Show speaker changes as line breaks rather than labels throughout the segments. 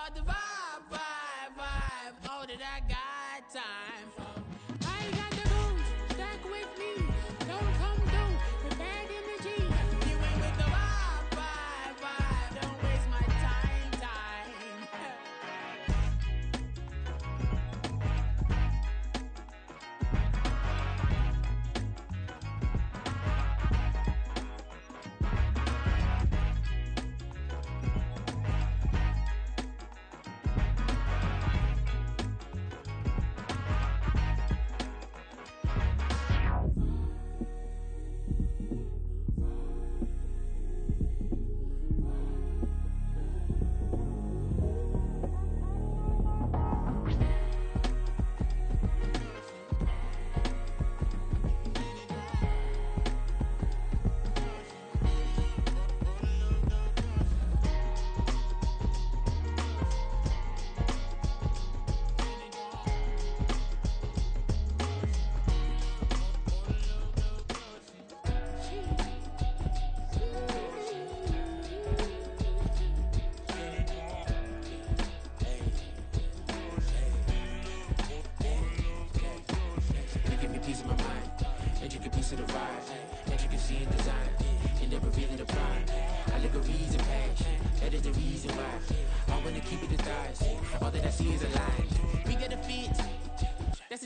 about the vibe, vibe, vibe. All that I got time for. I ain't got the booze, stack with me. Don't come through with bad energy. You ain't with the vibe, vibe, vibe. Don't waste my time, time.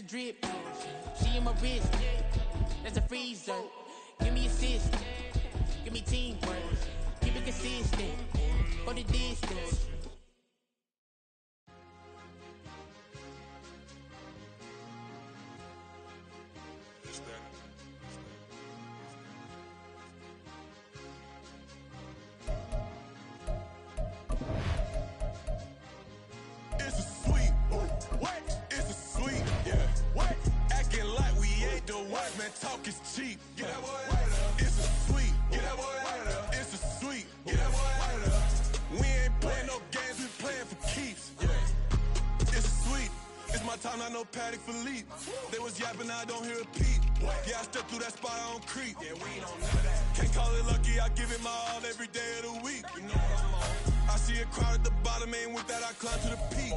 Drip, she in my wrist, that's a freezer. Give me assist, give me teamwork, keep it consistent, for the distance.
It's a sweet, what? It's a sweet, yeah. What? Acting like we ain't the ones, man. Talk is cheap. Get that boy. It's a sweet. Get that boy. It's a sweet. Get that boy. We ain't playing no games. We playing for keeps. Yeah. It's a sweet. It's my time. I know Patty Philippe. They was yapping. I don't hear a peep. Yeah, I step through that spot. I don't creep. Yeah, we don't know that. Can't call it lucky. I give it my all every day of the week. You know what I'm on. I see a crowd at the bottom. Ain't with that. I climb to the peak.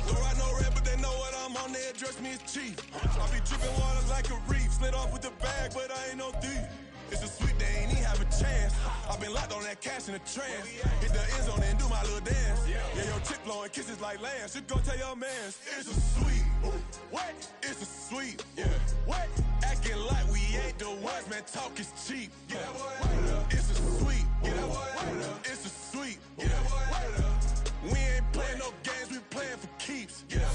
Don't ride no red, but they know what I'm on. They address me as chief. I be dripping water like a reef. Slid off with the bag, but I ain't no thief. It's a sweet, they ain't even have a chance. I been locked on that cash in a trance. Hit the end zone and do my little dance. Yeah, your chick blowing kisses like lambs. You go tell your mans. It's a sweet. What? It's a sweet. Yeah. What? Acting like we ain't the ones, man. Talk is cheap. Get that boy. It's a sweet. Get that boy. It's a sweet. Get that boy. We ain't playing no games, we playing for keeps. Yeah.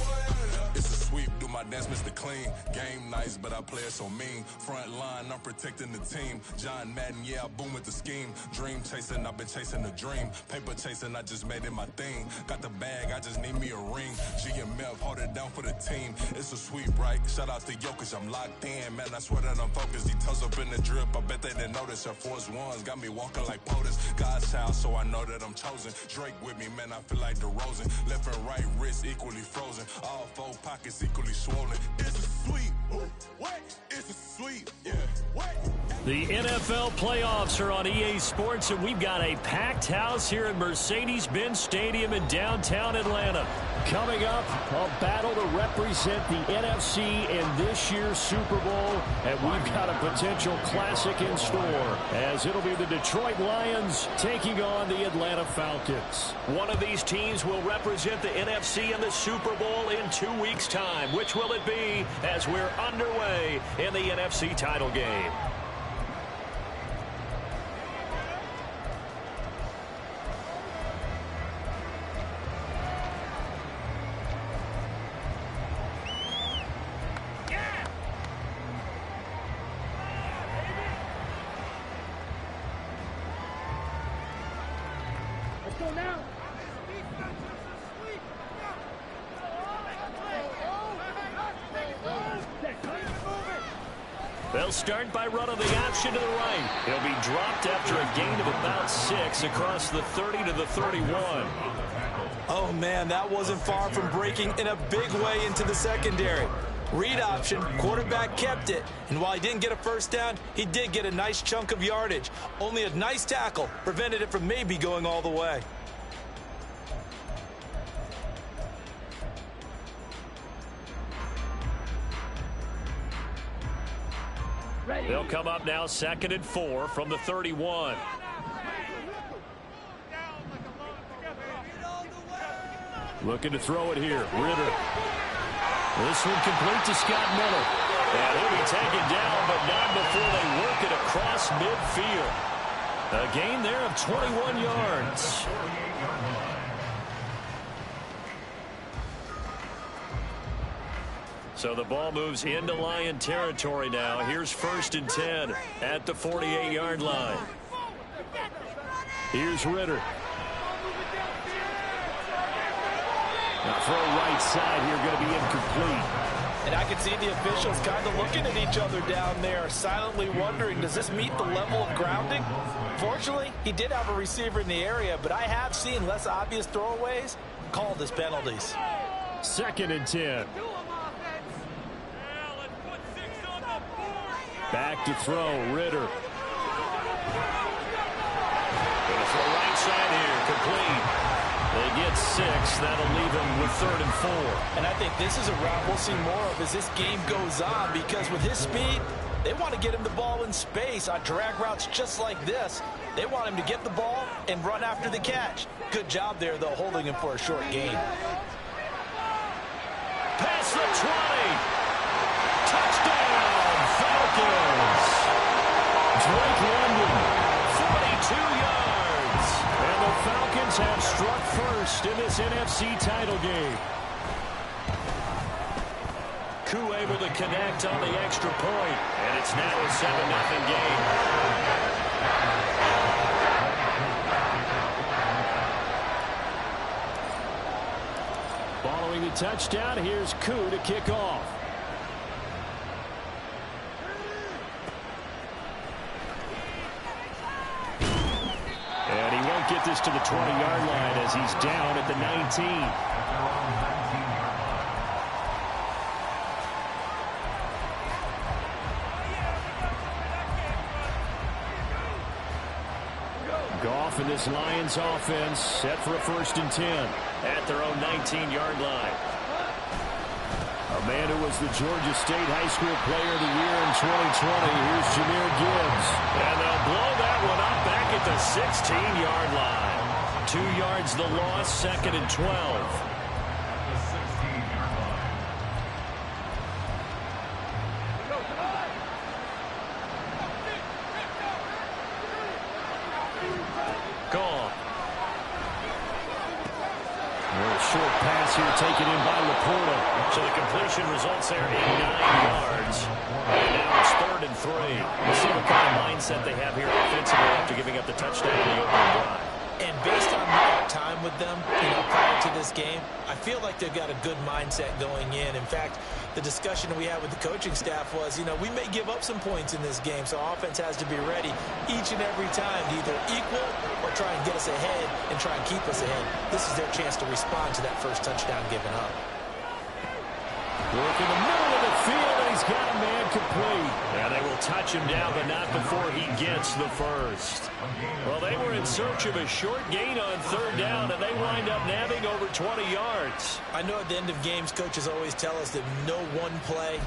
It's a sweep, do my dance, Mr. Clean. Game nice, but I play it so mean. Front line, I'm protecting the team. John Madden, yeah, I boom with the scheme. Dream chasing, I've been chasing the dream. Paper chasing, I just made it my thing. Got the bag, I just need me a ring. GMF, hold it down for the team. It's a sweep, right? Shout out to Jokic, I'm locked in. Man, I swear that I'm focused. He toes up in the drip, I bet they didn't notice. Air Force Ones got me walking like POTUS. God's child, so I know that I'm chosen. Drake with me, man, I feel like DeRozan. Left and right wrist equally frozen. All four pockets equally swollen. It's a sweep. What? It's a sweep. Yeah. What?
The NFL playoffs are on EA Sports, and we've got a packed house here at Mercedes-Benz Stadium in downtown Atlanta. Coming up, a battle to represent the NFC in this year's Super Bowl, and we've got a potential classic in store, as it'll be the Detroit Lions taking on the Atlanta Falcons. One of these teams will represent the NFC in the Super Bowl in 2 weeks' time. Which will it be, as we're underway in the NFC title game? They'll start by running the option to the right. He'll be dropped after a gain of about 6 across the 30 to the 31.
Oh, man, that wasn't far from breaking in a big way into the secondary. Read option, quarterback kept it. And while he didn't get a first down, he did get a nice chunk of yardage. Only a nice tackle prevented it from maybe going all the way.
They'll come up now 2nd and 4 from the 31. Looking to throw it here. Ritter. This one complete to Scott Miller. And he'll be taken down, but not before they work it across midfield. A gain there of 21 yards. So the ball moves into Lion territory now. Here's 1st and 10 at the 48-yard line. Here's Ritter. Now throw right side here, going to be incomplete.
And I can see the officials kind of looking at each other down there, silently wondering, does this meet the level of grounding? Fortunately, he did have a receiver in the area, but I have seen less obvious throwaways called as penalties.
2nd and 10. Back to throw, Ritter. Going to throw right side here, complete. They get 6. That'll leave them with 3rd and 4.
And I think this is a route we'll see more of as this game goes on, because with his speed, they want to get him the ball in space on drag routes just like this. They want him to get the ball and run after the catch. Good job there, though, holding him for a short gain.
Past the 20. Touchdown, Falcons. Drake London, 42 yards. And the Falcons have struck first in this NFC title game. Koo able to connect on the extra point, and it's now a 7-0 game. Following the touchdown, here's Koo to kick off. And he won't get this to the 20-yard line as he's down at the 19. Goff and this Lions offense set for a 1st and 10 at their own 19-yard line. A man who was the Georgia State High School Player of the Year in 2020. Here's Jahmyr Gibbs. And they'll blow that one up back at the 16-yard line. 2 yards the loss, 2nd and 12. Short pass here taken in by Laporta. So the completion results there in 9 yards. And now it's 3rd and 3. We'll see what kind of mindset they have here offensively after giving up the touchdown in the opening drive.
And based on my time with them, prior to this game, I feel like they've got a good mindset going in. In fact, the discussion we had with the coaching staff was, we may give up some points in this game, so offense has to be ready each and every time to either equal or try and get us ahead and try and keep us ahead. This is their chance to respond to that first touchdown given up.
Work in the middle of the field, and he's got a man complete. And they will touch him down, but not before he gets the first. Well, they were in search of a short gain on 3rd down, and they wind up nabbing over 20 yards.
I know at the end of games, coaches always tell us that no one play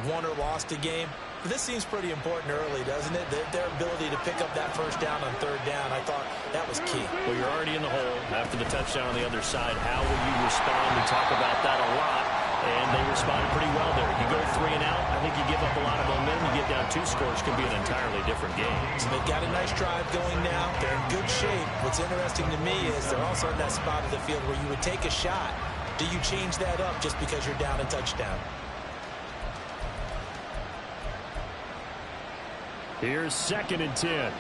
won or lost a game. But this seems pretty important early, doesn't it? Their ability to pick up that first down on 3rd down, I thought that was key.
Well, you're already in the hole after the touchdown on the other side. How will you respond? We talk about that a lot. And they responded pretty well there. You go 3 and out, I think you give up a lot of momentum. You get down 2 scores, can be an entirely different game.
So they've got a nice drive going now. They're in good shape. What's interesting to me is they're also in that spot of the field where you would take a shot. Do you change that up just because you're down a touchdown?
Here's 2nd and 10.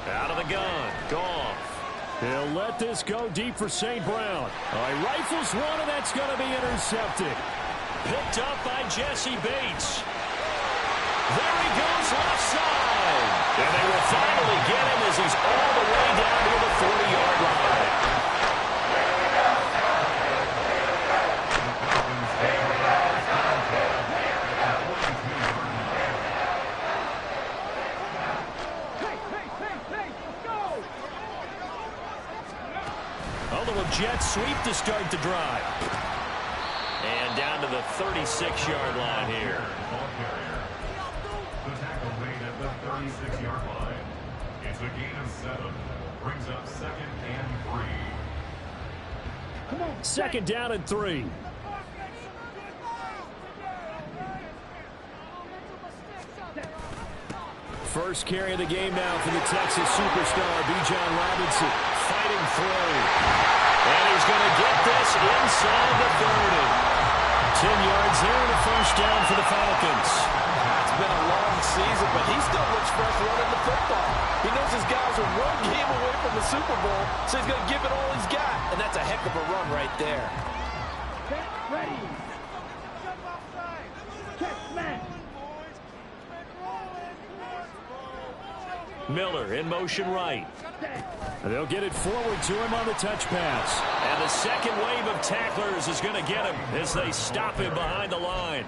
Out of the gun. Goff. He'll let this go deep for St. Brown. He rifles one, and that's going to be intercepted. Picked up by Jesse Bates. There he goes left side. And they will finally get him as he's all the way down to the 40-yard line. Jet sweep to start the drive. And down to the 36-yard line here.
The tackle made at the 36-yard line. It's a gain of 7. Brings up 2nd and 3.
2nd down and 3. First carry of the game now for the Texas superstar, Bijan Robinson, fighting through. And he's going to get this inside the 30. 10 yards there and a first down for the Falcons.
It's been a long season, but he still looks fresh running the football. He knows his guys are one game away from the Super Bowl, so he's going to give it all he's got. And that's a heck of a run right there.
Get ready. Check, man.
Miller in motion right. They'll get it forward to him on the touch pass. And the second wave of tacklers is going to get him as they stop him behind the line.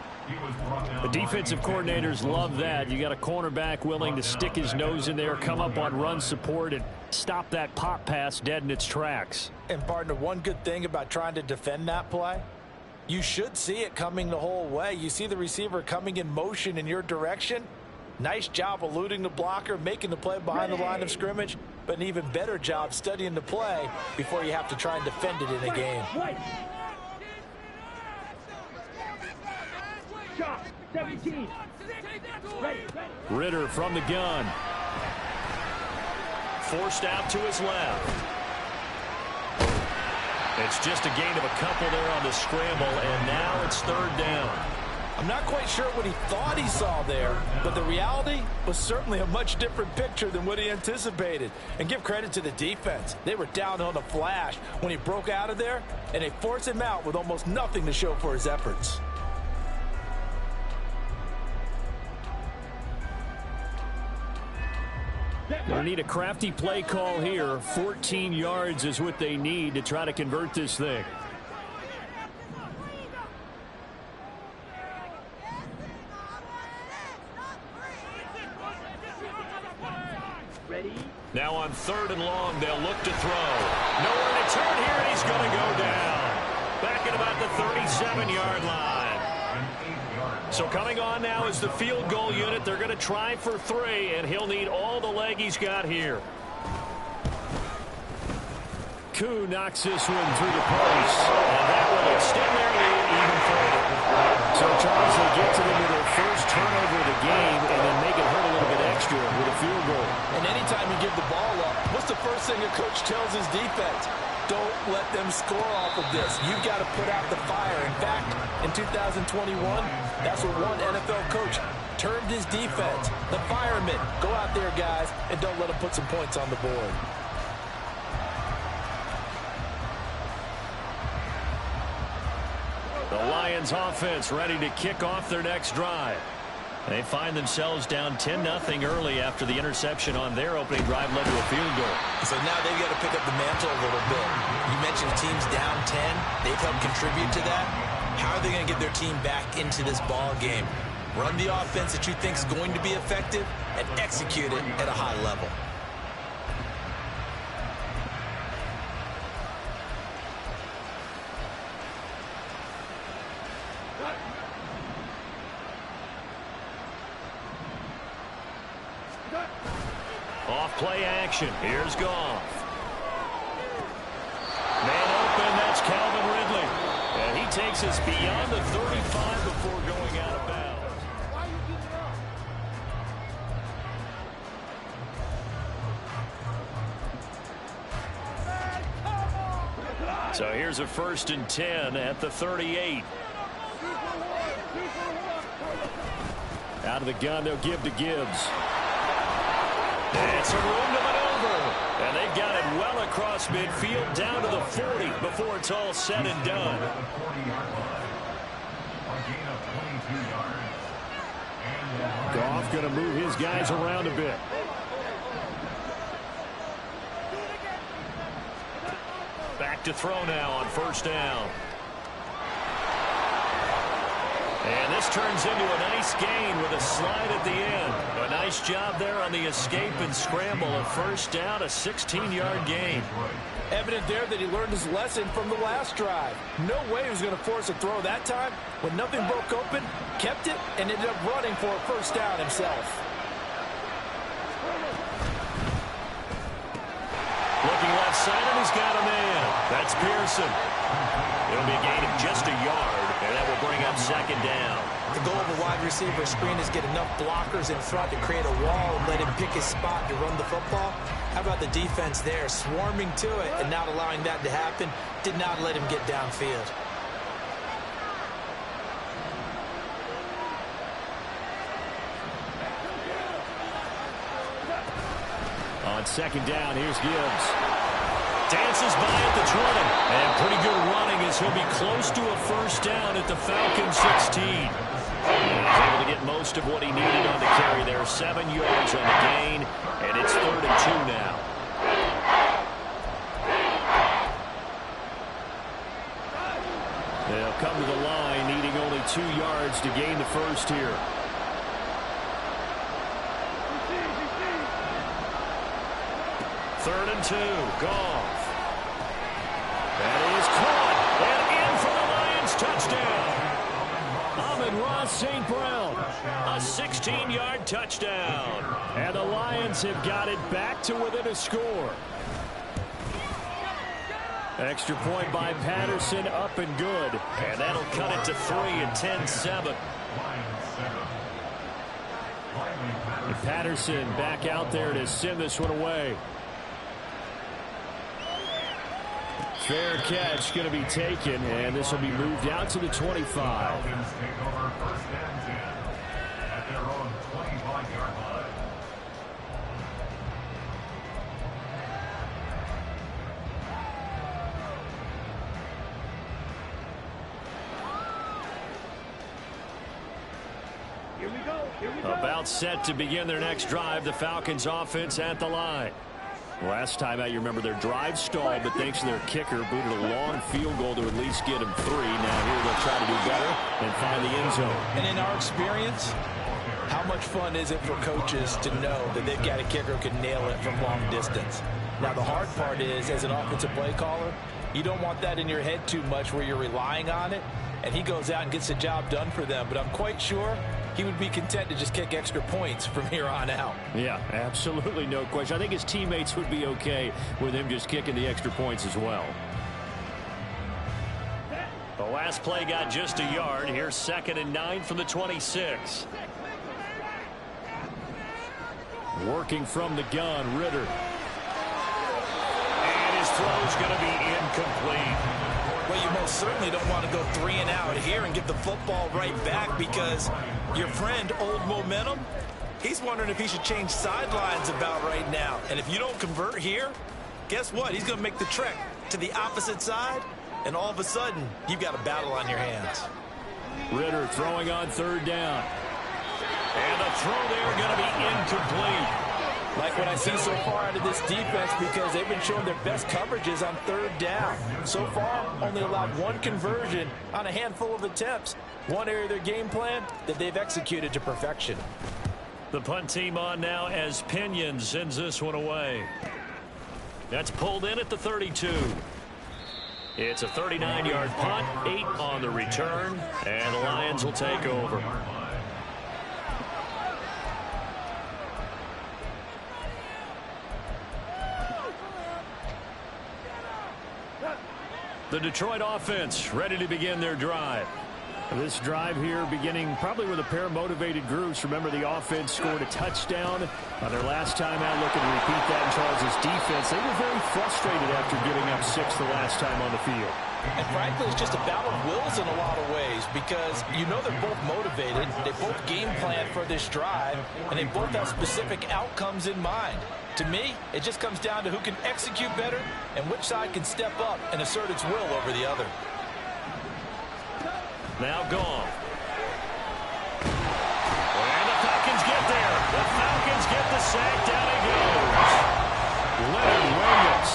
The defensive coordinators love that. You got a cornerback willing to stick his nose in there, come up on run support, and stop that pop pass dead in its tracks.
And, partner, one good thing about trying to defend that play, you should see it coming the whole way. You see the receiver coming in motion in your direction. Nice job eluding the blocker, making the play behind the line of scrimmage, but an even better job studying the play before you have to try and defend it in a game.
Shot, 17. Ready.
Ritter from the gun. Forced out to his left. It's just a gain of a couple there on the scramble, and now it's 3rd down.
I'm not quite sure what he thought he saw there, but the reality was certainly a much different picture than what he anticipated. And give credit to the defense. They were down on a flash when he broke out of there, and they forced him out with almost nothing to show for his efforts.
They'll need a crafty play call here. 14 yards is what they need to try to convert this thing. Now on 3rd and long, they'll look to throw. Nowhere to turn here, and he's going to go down. Back at about the 37-yard line. So coming on now is the field goal unit. They're going to try for 3, and he'll need all the leg he's got here. Koo knocks this one through the post. And that will extend their lead even further. So, Charles, they get to them with their first turnover of the game and then make it hurt a little bit extra with a field goal.
And anytime you give the ball up, what's the first thing a coach tells his defense? Don't let them score off of this. You've got to put out the fire. In fact, in 2021, that's what one NFL coach termed his defense. The firemen. Go out there, guys, and don't let them put some points on the board.
The Lions offense ready to kick off their next drive. They find themselves down 10-0 early after the interception on their opening drive led to a field goal.
So now they've got to pick up the mantle a little bit. You mentioned teams down 10. They've helped contribute to that. How are they going to get their team back into this ball game? Run the offense that you think is going to be effective and execute it at a high level.
Play action. Here's Goff. Man open. That's Calvin Ridley. And he takes us beyond the 35 before going out of bounds. So here's a 1st and 10 at the 38. Out of the gun, they'll give to Gibbs. It's a room to maneuver, and they've got it well across midfield down to the 40 before it's all said and done. Goff going to move his guys around a bit. Back to throw now on 1st down. And this turns into a nice gain with a slide at the end. A nice job there on the escape and scramble. A first down, a 16-yard gain.
Evident there that he learned his lesson from the last drive. No way he was going to force a throw that time. When nothing broke open, kept it, and ended up running for a first down himself.
Looking left side, and he's got a man. That's Pearson. It'll be a gain of just a yard, and that will bring up second down.
The goal of a wide receiver screen is get enough blockers in front to create a wall and let him pick his spot to run the football. How about the defense there, swarming to it and not allowing that to happen? Did not let him get downfield.
On second down, here's Gibbs. Dances by at the 20. And pretty good running as he'll be close to a first down at the Falcons 16. And he's able to get most of what he needed on the carry there. 7 yards on the gain, and it's 3rd and 2 now. They'll come to the line, needing only 2 yards to gain the first here. Third and 2, Goff. That is caught, and in for the Lions touchdown. Amon-Ra St. Brown, a 16-yard touchdown. And the Lions have got it back to within a score. Extra point by Patterson, up and good. And that'll cut it to 3 and 10-7. And Patterson back out there to send this one away. Fair catch going to be taken, and this will be moved out to the 25.
Here we go.
About set to begin their next drive, the Falcons offense at the line. Last time out, you remember their drive stalled, but thanks to their kicker, booted a long field goal to at least get them 3. Now here they'll try to do better and find the end zone.
And in our experience, how much fun is it for coaches to know that they've got a kicker who can nail it from long distance? Now the hard part is, as an offensive play caller, you don't want that in your head too much where you're relying on it, and he goes out and gets the job done for them. But I'm quite sure he would be content to just kick extra points from here on out.
Yeah, absolutely no question. I think his teammates would be okay with him just kicking the extra points as well. The last play got just a yard. Here's 2nd and 9 from the 26. Working from the gun, Ritter. And his throw's going to be incomplete.
Well, you most certainly don't want to go 3 and out here and get the football right back, because your friend, Old Momentum, he's wondering if he should change sidelines about right now. And if you don't convert here, guess what? He's going to make the trek to the opposite side, and all of a sudden, you've got a battle on your hands.
Ritter throwing on 3rd down. And the throw there going to be incomplete.
Like what I see so far out of this defense, because they've been showing their best coverages on 3rd down. So far, only allowed 1 conversion on a handful of attempts. One area of their game plan that they've executed to perfection.
The punt team on now as Pinion sends this one away. That's pulled in at the 32. It's a 39-yard punt, 8 on the return, and the Lions will take over. The Detroit offense ready to begin their drive. This drive here beginning probably with a pair of motivated groups. Remember, the offense scored a touchdown on their last time out. Looking to repeat that in Charles' defense. They were very frustrated after giving up 6 the last time on the field.
And frankly, it's just a battle of wills in a lot of ways, because you know they're both motivated. They both game plan for this drive, and they both have specific outcomes in mind. To me, it just comes down to who can execute better and which side can step up and assert its will over the other.
Now Goff. And the Falcons get there. The Falcons get the sack. Down he goes. Leonard Williams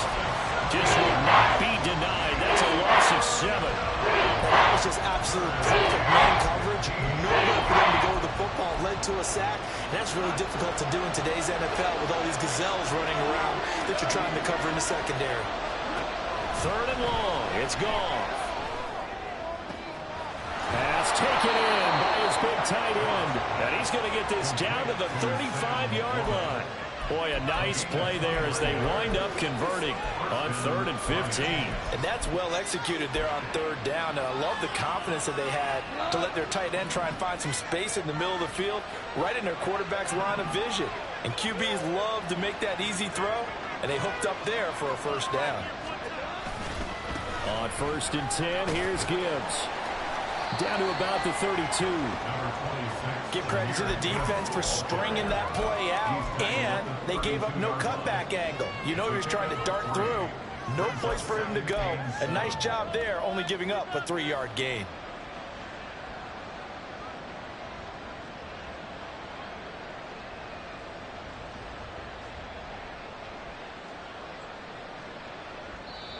just would not be denied. That's a loss of 7.
That was just absolute perfect man coverage. sack. And that's really difficult to do in today's NFL with all these gazelles running around that you're trying to cover in the secondary.
3rd and long. It's gone. Pass taken in by his big tight end. And he's going to get this down to the 35-yard line. Boy, a nice play there as they wind up converting on 3rd and 15.
And that's well executed there on 3rd down. And I love the confidence that they had to let their tight end try and find some space in the middle of the field, right in their quarterback's line of vision. And QBs love to make that easy throw, and they hooked up there for a 1st down.
On 1st and 10, here's Gibbs. Down to about the 32.
Give credit to the defense for stringing that play out, and they gave up no cutback angle. You know he was trying to dart through. No place for him to go. A nice job there, only giving up a 3-yard gain.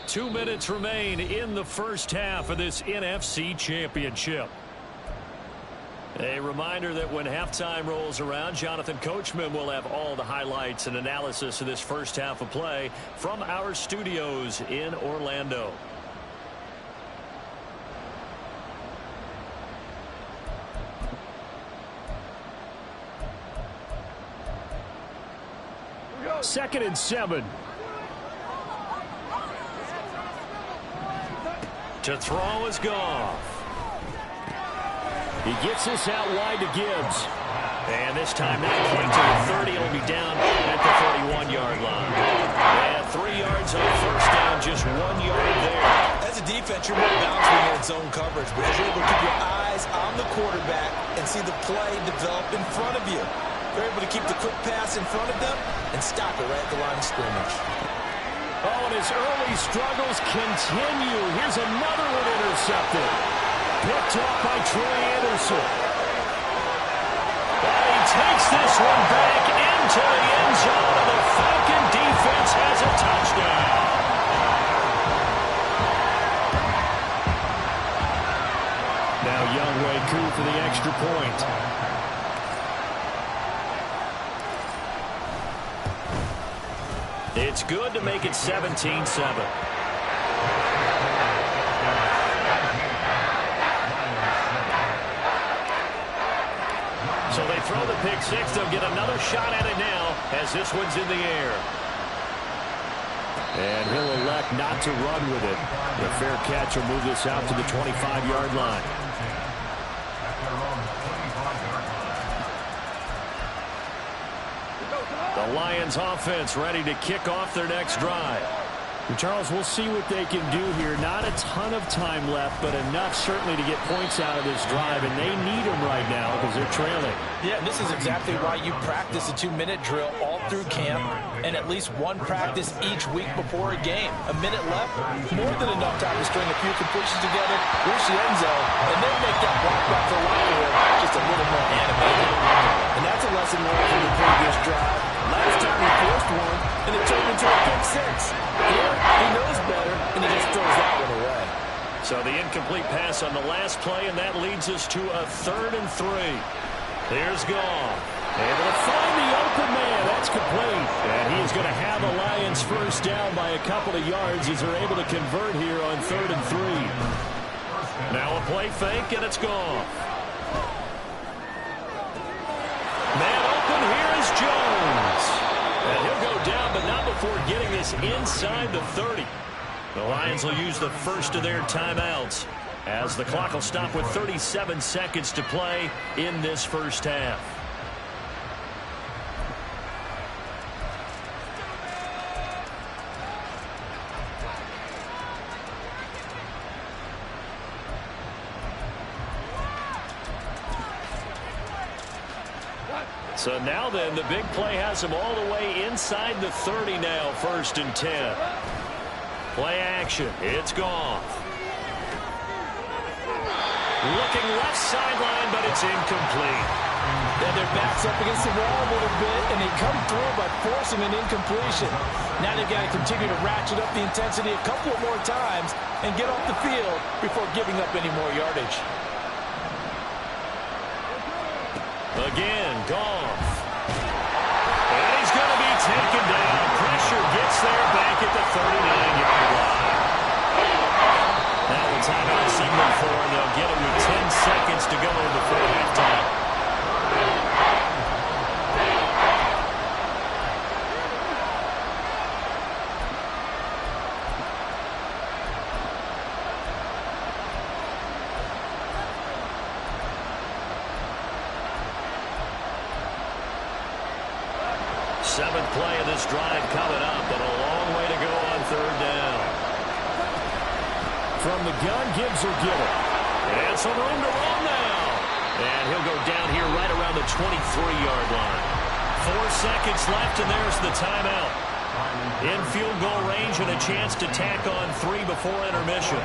Two minutes remain in the first half of this NFC Championship. A reminder that when halftime rolls around, Jonathan Coachman will have all the highlights and analysis of this first half of play from our studios in Orlando. Second and 7. To throw is Goff. He gets this out wide to Gibbs. And this time not quite to the 30. It'll be down at the 41-yard line. And 3 yards on 1st down, just 1 yard there.
As a defense, you're more balanced when you're in zone coverage because you're able to keep your eyes on the quarterback and see the play develop in front of you. You're able to keep the quick pass in front of them and stop it right at the line of scrimmage.
Oh, and his early struggles continue. Here's another one intercepted. Picked off by Troy Anderson. And he takes this one back into the end zone, and the Falcon defense has a touchdown. Now Younghoe Koo for the extra point. It's good to make it 17-7. So they throw the pick six. They'll get another shot at it now as this one's in the air. And he'll elect not to run with it. The fair catch will move this out to the 25-yard line. The Lions offense ready to kick off their next drive. And Charles, we'll see what they can do here. Not a ton of time left, but enough certainly to get points out of this drive, and they need them right now because they're trailing. Yeah, and this is exactly why you practice a 2-minute drill all through camp and at least one practice each week before a game. A minute left, more than enough time to string a few completions together, reach the end zone, and then make that block back to the locker room just a little more animated. And that's a lesson learned from the previous drive. Last time he forced one, and it turned into a pick six. Here, he knows better, and he just throws that one away. So the incomplete pass on the last play, and that leads us to a 3rd and 3. There's Goff. Able to find the open man. That's complete. And he is going to have the Lions first down by a couple of yards as they're able to convert here on 3rd and 3. Now a play fake, and it's Goff. Man open, here is Jones. And he'll go down, but not before getting this inside the 30. The Lions will use the first of their timeouts as the clock will stop with 37 seconds to play in this first half. So now then, the big play has him all the way inside the 30 now, 1st and 10. Play action. It's Goff. Looking left sideline, but it's incomplete.
Yeah, their back's up against the wall a little bit, and they come through by forcing an incompletion. Now they've got to continue to ratchet up the intensity a couple more times and get off the field before giving up any more yardage.
Again, Goff Seventh play of this drive coming up, but a long way to go on third down. From the gun, Gibbs will get it. And some room to run now. And he'll go down here right around the 23-yard line. 4 seconds left, and there's the timeout. In field goal range and a chance to tack on 3 before intermission.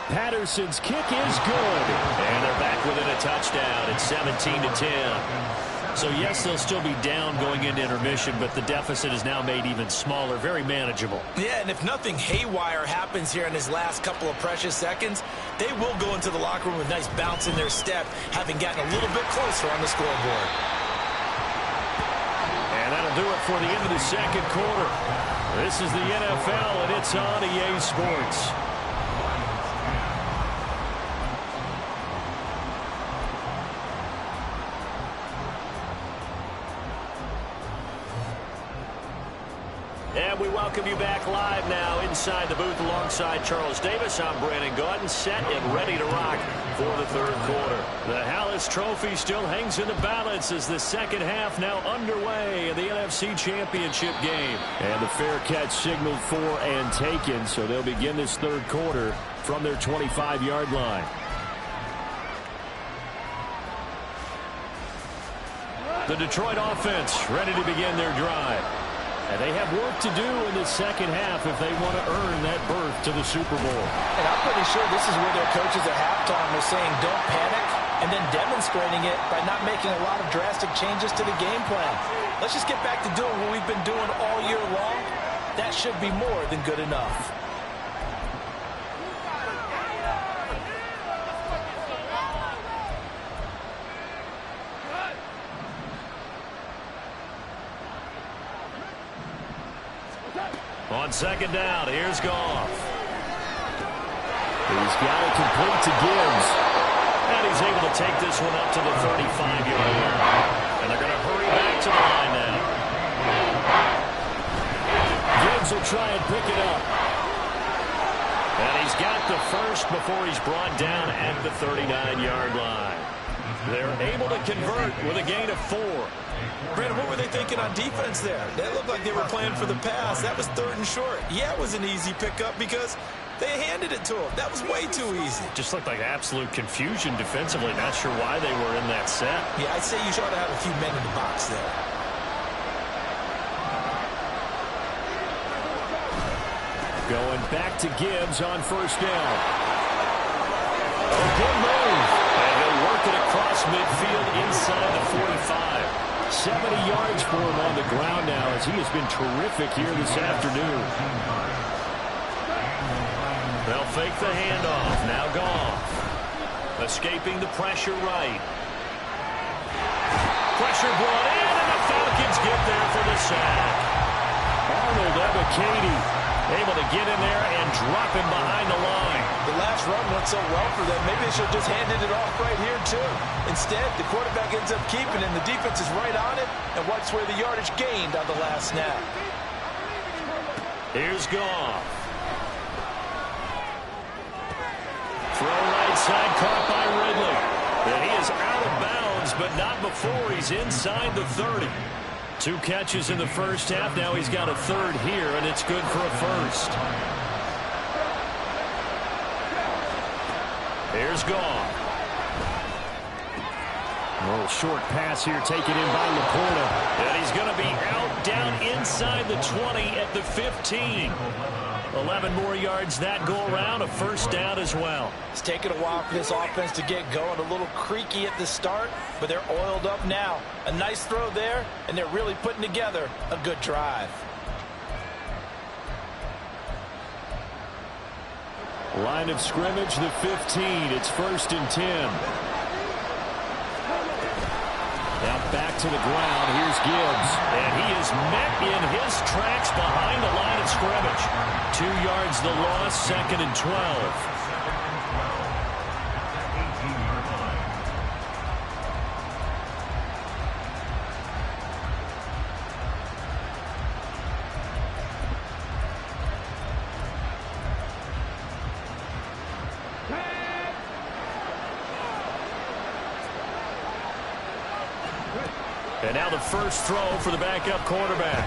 Patterson's kick is good. And they're back within a touchdown. It's 17-10. So, yes, they'll still be down going into intermission, but the deficit is now made even smaller, very manageable.
Yeah, and if nothing haywire happens here in his last couple of precious seconds, they will go into the locker room with a nice bounce in their step, having gotten a little bit closer on the scoreboard.
And that'll do it for the end of the second quarter. This is the NFL, and it's on EA Sports. And we welcome you back live now inside the booth alongside Charles Davis. I'm Brandon Gaudin, set and ready to rock for the third quarter. The Hallis Trophy still hangs in the balance as the second half now underway in the NFC Championship game. And the fair catch signaled for and taken, so they'll begin this third quarter from their 25-yard line. The Detroit offense ready to begin their drive. And they have work to do in the second half if they want to earn that berth to the Super Bowl.
And I'm pretty sure this is where their coaches at halftime were saying don't panic, and then demonstrating it by not making a lot of drastic changes to the game plan. Let's just get back to doing what we've been doing all year long. That should be more than good enough.
On second down, here's Goff. He's got it complete to Gibbs. And he's able to take this one up to the 35-yard line. And they're going to hurry back to the line now. Gibbs will try and pick it up. And he's got the first before he's brought down at the 39-yard line. They're able to convert with a gain of 4.
Brandon, what were they thinking on defense there? They looked like they were playing for the pass. That was third and short. Yeah, it was an easy pickup because they handed it to him. That was way too easy.
Just looked like absolute confusion defensively. Not sure why they were in that set.
Yeah, I'd say you ought to have a few men in the box there.
Going back to Gibbs on first down. Oh, good move. And they'll work it across midfield inside the 45. 70 yards for him on the ground now as he has been terrific here this afternoon. They'll fake the handoff. Now Goff. Escaping the pressure right. Pressure brought in, and the Falcons get there for the sack. Arnold Ebiketie able to get in there and drop him behind the line.
The last run went so well for them. Maybe they should have just handed it off right here, too. Instead, the quarterback ends up keeping it, and the defense is right on it and wipes away the yardage gained on the last snap.
Here's Goff. Throw right side, caught by Ridley. And he is out of bounds, but not before he's inside the 30. 2 catches in the first half. Now he's got a third here, and it's good for a first. Here's Goff. A little short pass here taken in by Laporta. And he's going to be out down inside the 20 at the 15. 11 more yards that go around, a first down as well.
It's taken a while for this offense to get going. A little creaky at the start, but they're oiled up now. A nice throw there, and they're really putting together a good drive.
Line of scrimmage, the 15. It's 1st and 10. Now back to the ground. Here's Gibbs. And he is met in his tracks behind the line of scrimmage. 2 yards the loss, 2nd and 12. And now the first throw for the backup quarterback.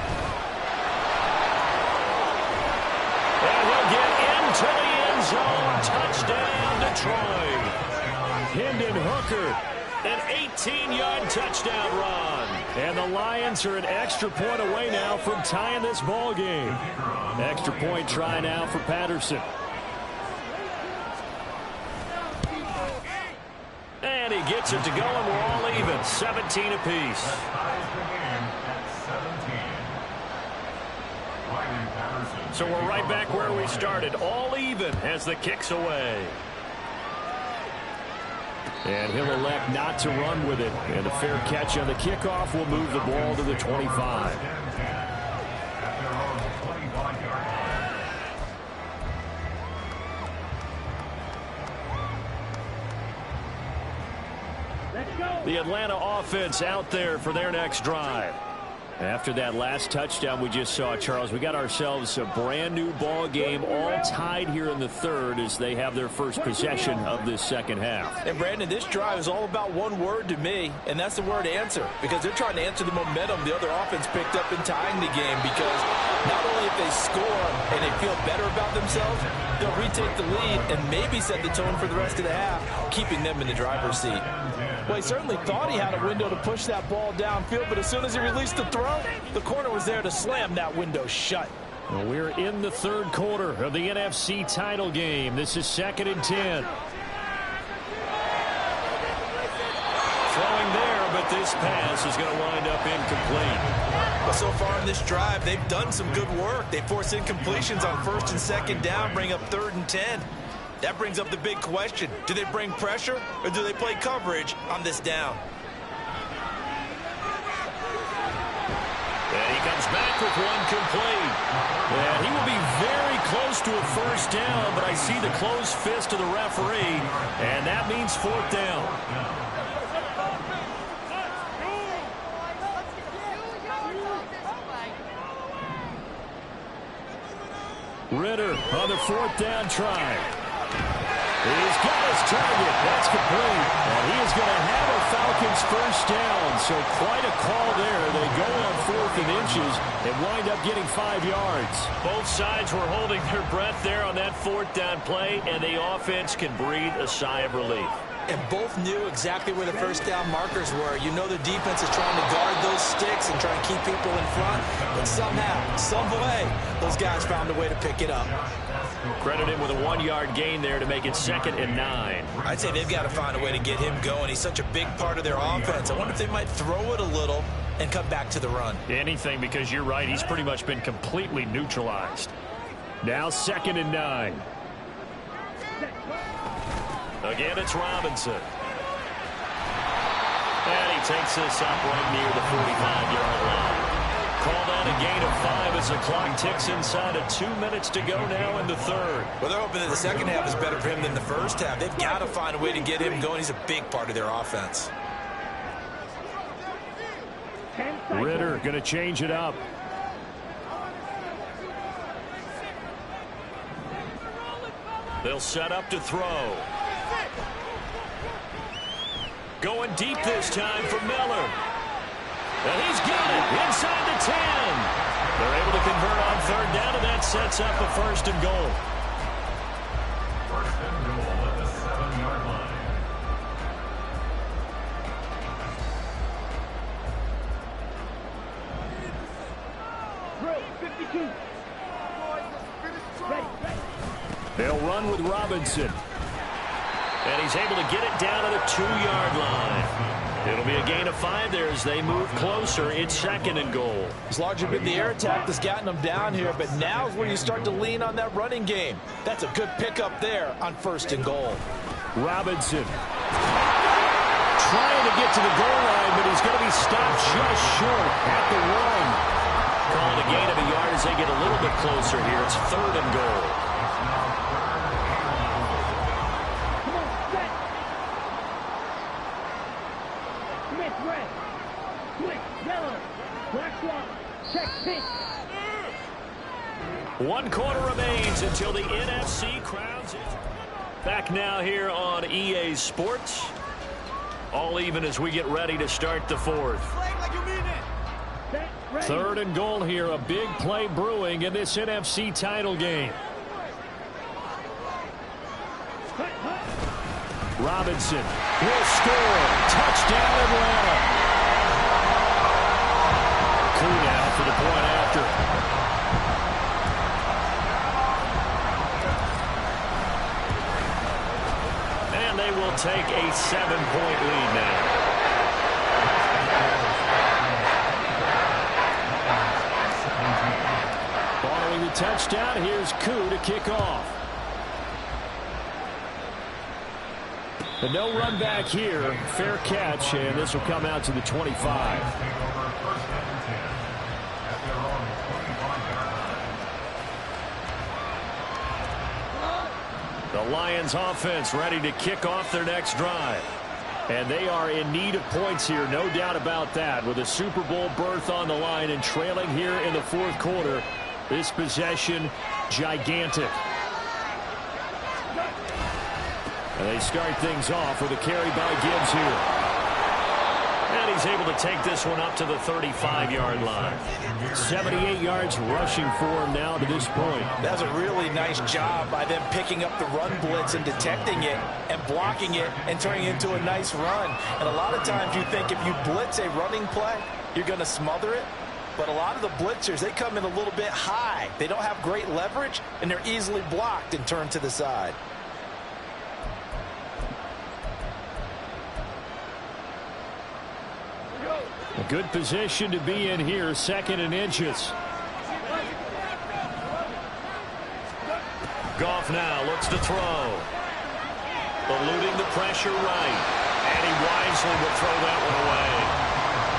And he'll get into the end zone. Touchdown, Detroit. Hendon Hooker, an 18-yard touchdown run. And the Lions are an extra point away now from tying this ball game. Extra point try now for Patterson. And he gets it to go, and we're all even, 17 apiece. So we're right back where we started, all even as the kick's away. And he'll elect not to run with it. And a fair catch on the kickoff will move the ball to the 25. The Atlanta offense out there for their next drive. After that last touchdown we just saw, Charles, we got ourselves a brand new ball game, all tied here in the third as they have their first possession of this second half.
And Brandon, this drive is all about one word to me, and that's the word answer, because they're trying to answer the momentum the other offense picked up in tying the game, because not only if they score and they feel better about themselves, they'll retake the lead and maybe set the tone for the rest of the half, keeping them in the driver's seat. Well, he certainly thought he had a window to push that ball downfield, but as soon as he released the throw, the corner was there to slam that window shut.
Well, we're in the third quarter of the NFC title game. This is 2nd and 10. Throwing there, but this pass is going to wind up incomplete.
But so far in this drive, they've done some good work. They force incompletions on 1st and 2nd down, bring up 3rd and 10. That brings up the big question. Do they bring pressure or do they play coverage on this down?
And he comes back with one complete. And he will be very close to a first down, but I see the closed fist of the referee, and that means 4th down. Ritter on the 4th down try. He's got his target. That's complete. And he is going to have a Falcons first down. So quite a call there. They go on 4th and inches and wind up getting 5 yards. Both sides were holding their breath there on that 4th down play, and the offense can breathe a sigh of relief.
And both knew exactly where the first down markers were. You know the defense is trying to guard those sticks and try and keep people in front. But somehow, some way, those guys found a way to pick it up.
Credit him with a 1-yard gain there to make it 2nd and 9.
I'd say they've got to find a way to get him going. He's such a big part of their offense. I wonder if they might throw it a little and come back to the run.
Anything, because you're right. He's pretty much been completely neutralized. Now 2nd and 9. Again, it's Robinson. And he takes this up right near the 45-yard line. Called out a gain of 5 as the clock ticks inside of 2 minutes to go now in the third.
Well, they're hoping that the second half is better for him than the first half. They've got to find a way to get him going. He's a big part of their offense.
Ritter going to change it up. They'll set up to throw. Going deep this time for Miller. And he's got it inside the 10. They're able to convert on 3rd down, and that sets up a 1st and goal.
1st and goal at the 7-yard line.
They'll run with Robinson. And he's able to get it down to the 2-yard line. It'll be a gain of 5 there as they move closer. It's 2nd and goal.
It's largely been the air attack that's gotten them down here, but now is where you start to lean on that running game. That's a good pickup there on 1st and goal.
Robinson trying to get to the goal line, but he's going to be stopped just short at the 1. Calling a gain of a yard as they get a little bit closer here. It's 3rd and goal. One quarter remains until the NFC crowns it. Back now here on EA Sports. All even as we get ready to start the 4th. Third and goal here. A big play brewing in this NFC title game. Robinson will score. Touchdown, Atlanta. Koo now for the point after. And they will take a 7-point lead now. Following the touchdown, here's Koo to kick off. But no run back here. Fair catch, and this will come out to the 25. The Lions offense ready to kick off their next drive. And they are in need of points here, no doubt about that. With a Super Bowl berth on the line and trailing here in the fourth quarter, this possession gigantic. And they start things off with a carry by Gibbs here. And he's able to take this one up to the 35-yard line. 78 yards rushing for him now to this point.
That's a really nice job by them picking up the run blitz and detecting it and blocking it and turning it into a nice run. And a lot of times you think if you blitz a running play, you're going to smother it. But a lot of the blitzers, they come in a little bit high. They don't have great leverage, and they're easily blocked and turned to the side.
A good position to be in here, 2nd and inches. Goff now looks to throw. Eluding the pressure right. And he wisely will throw that one away.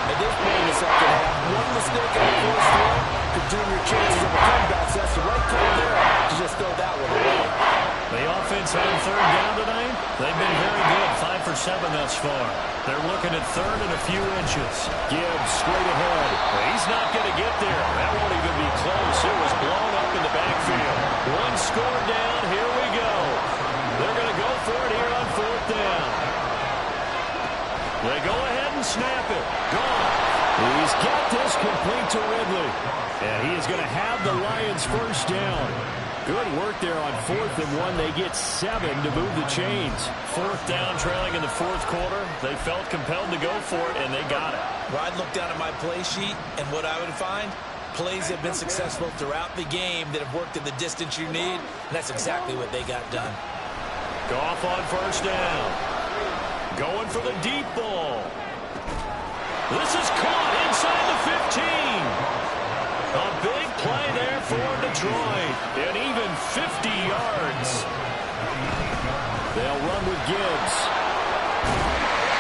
At this point in the second half, one mistake on the first throw could doom your chances of a comeback. So that's the right call there to just throw that one away.
The offense on 3rd down tonight, they've been very good, 5 for 7 thus far. They're looking at 3rd and a few inches. Gibbs straight ahead. He's not going to get there. That won't even be close. It was blown up in the backfield. One score down. Here we go. They're going to go for it here on 4th down. They go ahead and snap it. Gone. He's got this complete to Ridley. And he is going to have the Lions first down. Good work there on 4th and 1. They get 7 to move the chains. 4th down, trailing in the fourth quarter. They felt compelled to go for it, and they got it.
Well, I'd look down at my play sheet, and what I would find, plays have been successful throughout the game that have worked in the distance you need, and that's exactly what they got done.
Goff on 1st down. Going for the deep ball. This is caught inside the 15. A big play there for Detroit. And even 50 yards. They'll run with Gibbs.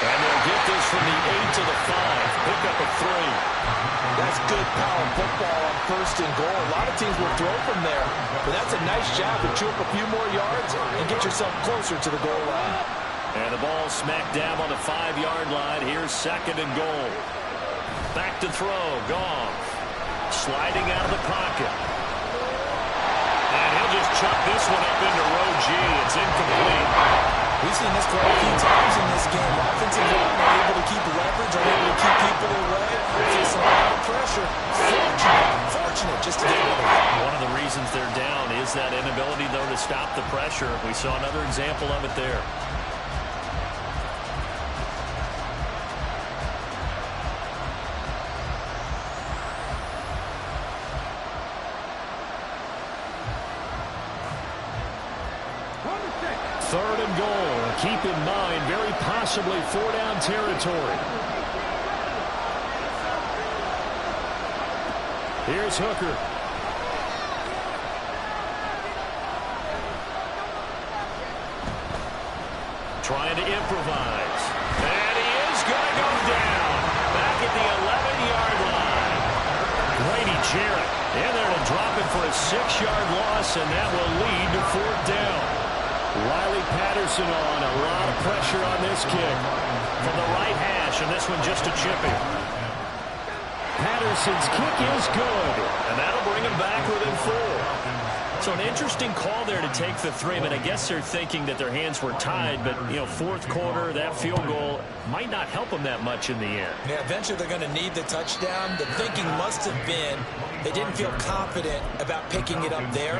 And they'll get this from the 8 to the 5. Pick up a 3.
That's good power football on 1st and goal. A lot of teams will throw from there. But that's a nice job to chew up a few more yards and get yourself closer to the goal line.
And the ball smacked down on the 5-yard line. Here's 2nd and goal. Back to throw. Goff. Sliding out of the pocket. And he'll just chuck this one up into row G. It's incomplete.
We've seen this quite a few times in this game. Offensive line are able to keep leverage, are able to keep people away, facing a lot of pressure. Fortunate just to get rid of it.
One of the reasons they're down is that inability, though, to stop the pressure. We saw another example of it there. Third and goal. Keep in mind, very possibly 4-down territory. Here's Hooker. Trying to improvise. And he is going to go down. Back at the 11-yard line. Grady Jarrett in there to drop it for a 6-yard loss, and that will lead to 4th down. Riley Patterson on. A lot of pressure on this kick. From the right hash, and this one just a chipping. Patterson's kick is good. And that'll bring him back within 4. So an interesting call there to take the 3. I mean, I guess they're thinking that their hands were tied, but, you know, fourth quarter, that field goal might not help them that much in the end.
Yeah, eventually they're going to need the touchdown. The thinking must have been they didn't feel confident about picking it up there,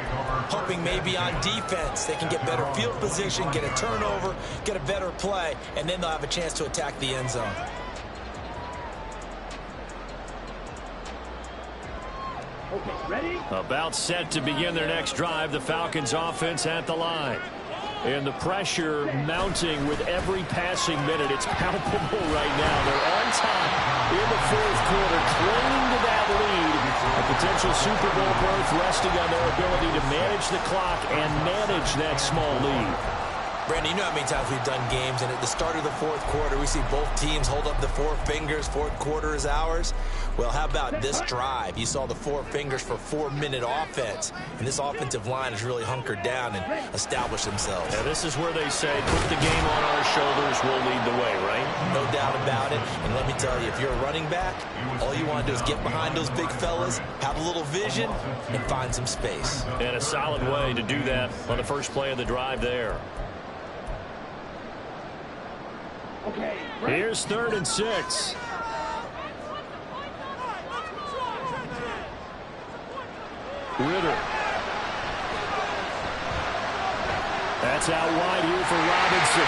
hoping maybe on defense they can get better field position, get a turnover, get a better play, and then they'll have a chance to attack the end zone.
Okay, ready?
About set to begin their next drive, the Falcons offense at the line. And the pressure mounting with every passing minute. It's palpable right now. They're on top in the fourth quarter, clinging to that lead. A potential Super Bowl berth resting on their ability to manage the clock and manage that small lead.
Brandon, you know how many times we've done games, and at the start of the fourth quarter, we see both teams hold up the 4 fingers. Fourth quarter is ours. Well, how about this drive? You saw the 4 fingers for 4-minute offense, and this offensive line has really hunkered down and established themselves.
Yeah, this is where they say, put the game on our shoulders, we'll lead the way, right?
No doubt about it. And let me tell you, if you're a running back, all you want to do is get behind those big fellas, have a little vision, and find some space.
And a solid way to do that on the first play of the drive there.
Okay.
Here's 3rd and 6. Ritter. That's out wide here for Robinson.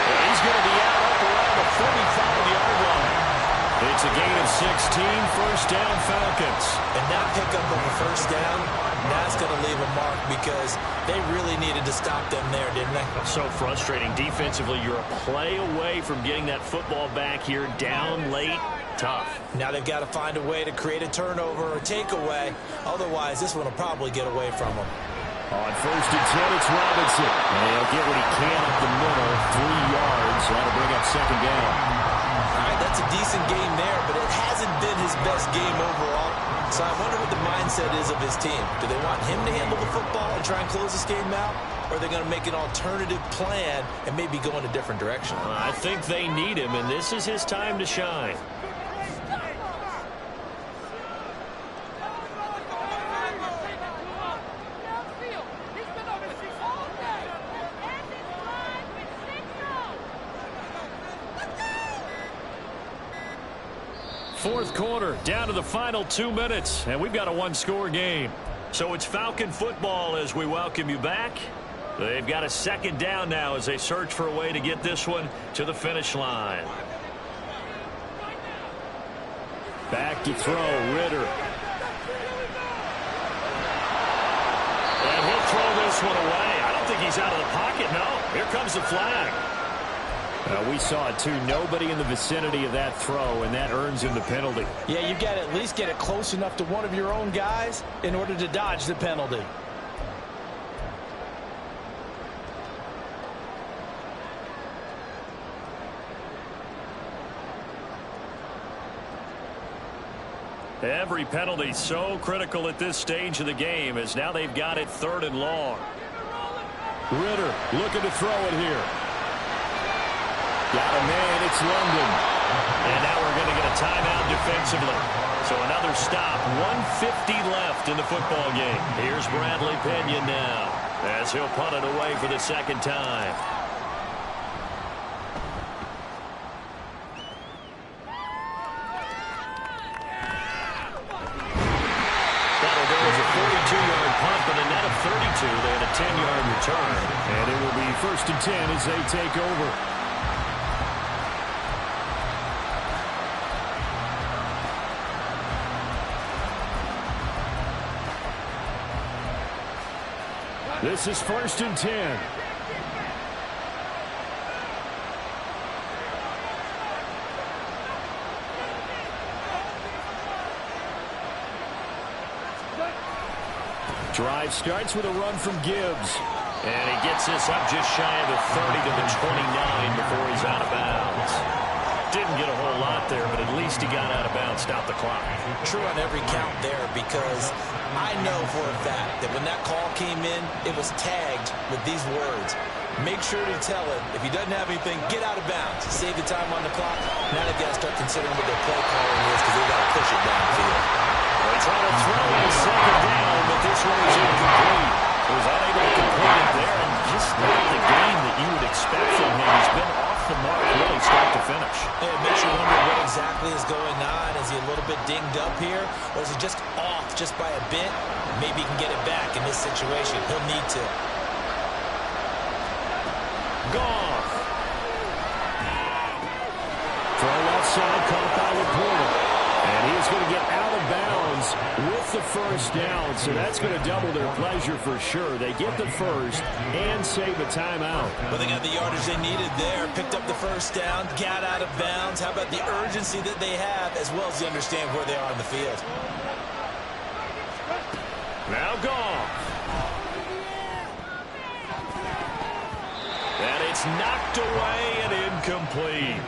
And he's going to be out up around the 45-yard line. It's a gain of 16, first down Falcons.
And that pickup of a first down, that's going to leave a mark because they really needed to stop them there, didn't they?
So frustrating. Defensively, you're a play away from getting that football back here down late. Tough.
Now they've got to find a way to create a turnover or takeaway. Otherwise, this one will probably get away from them.
On 1st and 10, it's Robinson. And he'll get what he can up the middle, 3 yards. That'll bring up 2nd down.
All right, that's a decent game there, but it hasn't been his best game overall. So I wonder what the mindset is of his team. Do they want him to handle the football and try and close this game out? Or are they going to make an alternative plan and maybe go in a different direction?
I think they need him, and this is his time to shine. Fourth quarter, down to the final 2 minutes, and we've got a 1-score game. So it's Falcon football as we welcome you back. They've got a 2nd down now as they search for a way to get this one to the finish line. Back to throw, Ritter. And he'll throw this one away. I don't think he's out of the pocket, no. Here comes the flag. We saw it, too. Nobody in the vicinity of that throw, and that earns him the penalty.
Yeah, you've got to at least get it close enough to one of your own guys in order to dodge the penalty.
Every penalty so critical at this stage of the game as now they've got it 3rd and long. Ritter looking to throw it here. Got a man, it's London. And now we're going to get a timeout defensively. So another stop, 1:50 left in the football game. Here's Bradley Pena now as he'll punt it away for the 2nd time. That'll go as a 42-yard punt, but a net of 32. They had a 10-yard return. And it will be 1st and 10 as they take over. This is 1st and 10. Drive starts with a run from Gibbs. And he gets this up just shy of the 30 to the 29 before he's out of bounds. Didn't get a whole lot there, but at least he got out of bounds, stopped the clock.
True on every count there, because I know for a fact that when that call came in, it was tagged with these words. Make sure to tell him, if he doesn't have anything, get out of bounds. Save the time on the clock. Now they've got to start considering what their play calling is because they've got to push it downfield.
They try to throw on 2nd down, but this one is incomplete. Was unable to complete it there, and just not the game that you would expect from him. He's been off the mark really start to finish.
It makes you wonder what exactly is going on. Is he a little bit dinged up here, or is he just off just by a bit? Maybe he can get it back in this situation. He'll need to.
Goff. Throw left side, caught by Laporta. And he's going to get out of bounds with the first down. So that's going to double their pleasure for sure. They get the first and save a timeout.
Well, they got the yardage they needed there. Picked up the first down, got out of bounds. How about the urgency that they have, as well as they understand where they are on the field?
Now Goff. And it's knocked away and incomplete.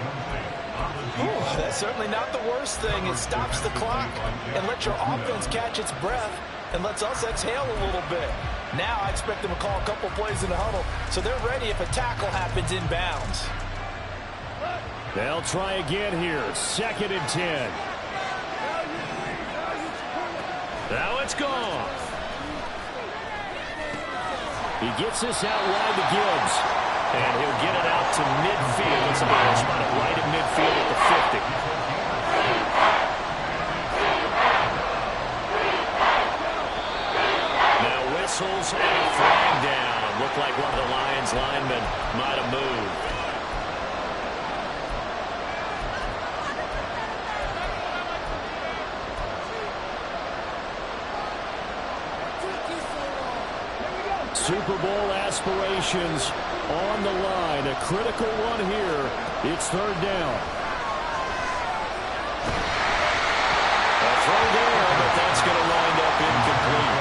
Ooh, that's certainly not the worst thing. It stops the clock and lets your offense catch its breath and lets us exhale a little bit. Now I expect them to call a couple plays in the huddle so they're ready if a tackle happens in bounds.
They'll try again here. 2nd and 10. Now it's Goff. He gets this out wide to Gibbs. And he'll get it out to midfield. Somebody will spot it right at midfield at the 50. Now whistles and a flag down. Looked like one of the Lions linemen might have moved. Super Bowl aspirations on the line. A critical one here. It's 3rd down. A throw there, but that's going to wind up incomplete.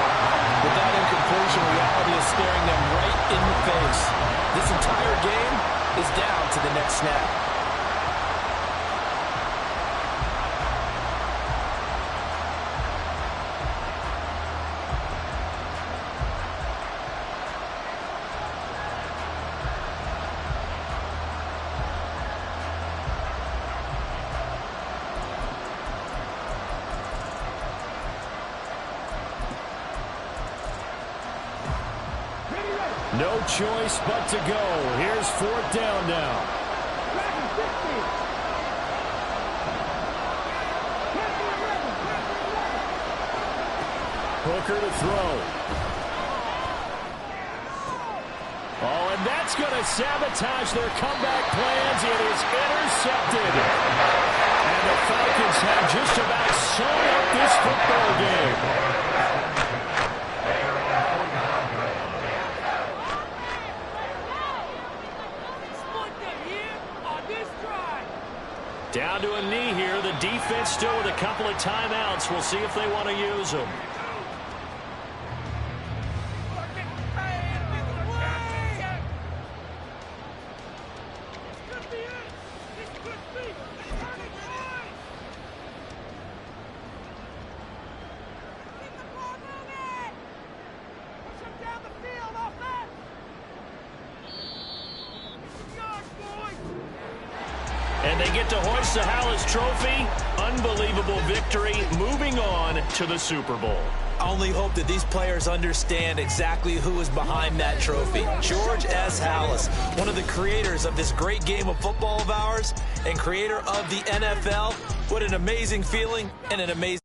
With that incompletion, reality is staring them right in the face. This entire game is down to the next snap.
No choice but to go. Here's 4th down now. Hooker to throw. Oh, and that's going to sabotage their comeback plans. It is intercepted. And the Falcons have just about sewn up this football game. Down to a knee here. The defense still with a couple of timeouts. We'll see if they want to use them. And they get to hoist the Hallis Trophy. Unbelievable victory. Moving on to the Super Bowl.
I only hope that these players understand exactly who is behind that trophy. George S. Hallis, one of the creators of this great game of football of ours and creator of the NFL. What an amazing feeling and an amazing